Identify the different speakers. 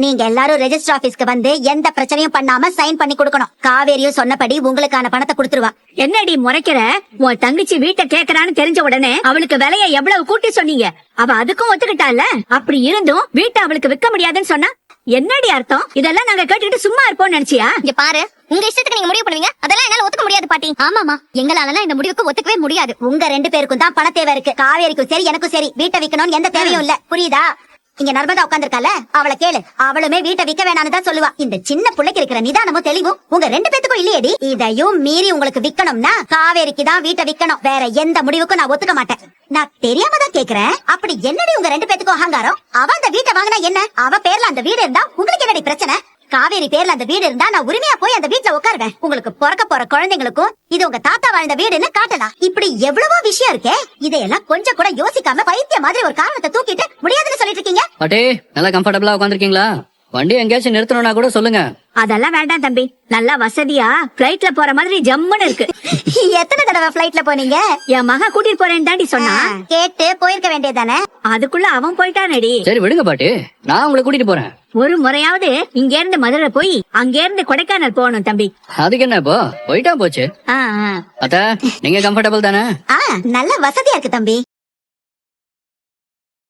Speaker 1: நீங்க எல்லாரும் ரெஜிஸ்டர் ஆபீஸ்க்கு வந்து எந்த பிரச்சனையும் பண்ணாம சைன் பண்ணி கொடுக்கணும். காவேரியும் சொன்னபடி உங்களுக்கான பணத்தை கொடுத்துருவா.
Speaker 2: என்னடி முறைக்கிற? உன் தங்கச்சி வீட்டை கேக்குறான்னு தெரிஞ்ச உடனே அவளுக்கு விலைய எவ்வளவு கூட்டி சொன்னீங்க? அவ அதுக்கும் ஒத்துக்கிட்டால. அப்படி இருந்தும் வீட்டை அவளுக்கு விற்க முடியாதுன்னு சொன்னா என்னடி அர்த்தம்? இதெல்லாம் நாங்க கேட்டுக்கிட்டு சும்மா இருப்போம்னு நினைச்சியா?
Speaker 3: இங்க பாரு, உங்க இஷ்டத்துக்கு நீங்க முடிவு பண்ணுவீங்க. அதெல்லாம் என்னால ஒத்துக்க முடியாது பாட்டி. ஆமாமா, எங்களால இந்த முடிவுக்கு ஒத்துக்கவே முடியாது.
Speaker 1: உங்க 2 பேருக்கும் தான் பண தேவை இருக்கு. காவேரிக்கும் சரி எனக்கும் சரி வீட்டை விக்கணும்னு எந்த தேவையும் இல்ல. புரியுதா? இங்க நர்மதா உட்காந்துருக்கால, அவளை கேளு. அவளுமே வீட்டை விக்க வேணான்னு தான் சொல்லுவா. இந்த சின்ன பிள்ளைக்கு இருக்கிற நிதானமும் தெளிவும் உங்க 2 பேத்துக்கும் இல்லையடி. இதையும் மீறி உங்களுக்கு விக்கணும்னா காவேரிக்கு தான் வீட்டை விக்கணும். வேற எந்த முடிவுக்கும் நான் ஒத்துக்க மாட்டேன். நான் தெரியாம தான் கேக்குறேன். அப்படி என்னடி உங்க 2 பேத்துக்கும் அகங்காரம்? அவ அந்த வீட்டை வாங்கினா என்ன? அவ பேர்ல அந்த வீடு இருந்தா உங்களுக்கு என்னடி பிரச்சனை? காவேரி பேர்ல அந்த வீடு இருந்தா நான் உரிமையா போய் அந்த வீட்டுல உட்காருவேன். உங்களுக்கு பிறக்க போற குழந்தைங்களுக்கும் இது உங்க தாத்தா வாழ்ந்த வீடுன்னு காட்டலாம். இப்படி எவ்வளவோ விஷயம் இருக்கே. இதையெல்லாம் கொஞ்சம் கூட யோசிக்காம பைத்திய மாதிரி ஒரு காரணத்தை தூக்கிட்டு முடியாதுன்னு சொல்லிட்டு இருக்கீங்க.
Speaker 4: பாட்டி, நல்லா கம்ஃபர்டபுளா உட்காந்துருக்கீங்களா? வண்டி எங்கேயாச்சும் நிறுத்தணும்னா கூட சொல்லுங்க.
Speaker 2: அதெல்லாம் வேண்டாம் தம்பி. நல்லா வசதியா பிளைட்ல போற மாதிரி ஜம்முன்னு இருக்கு.
Speaker 1: எத்தனை தடவை பிளைட்ல போனீங்க?
Speaker 2: என் மகன் கூட்டிட்டு போறேன்னு தாண்டி சொன்னா.
Speaker 1: கேட்டு போயிருக்க வேண்டியதானே.
Speaker 2: அதுக்குள்ள அவன் போயிட்டானடி.
Speaker 4: சரி விடுங்க பாட்டி, நான் உங்களை கூட்டிட்டு போறேன்.
Speaker 2: ஒரு முறையாவது இங்க இருந்து மதுரை போய் அங்க இருந்து கொடைக்கானல் போகணும் தம்பி.
Speaker 4: அதுக்கு என்ன இப்போ, போயிட்டா போச்சு.
Speaker 2: ஆ, ஆ.
Speaker 4: அத்தா, நீங்க கம்ஃபர்டபுள் தானே?
Speaker 1: நல்ல வசதியா இருக்கு தம்பி.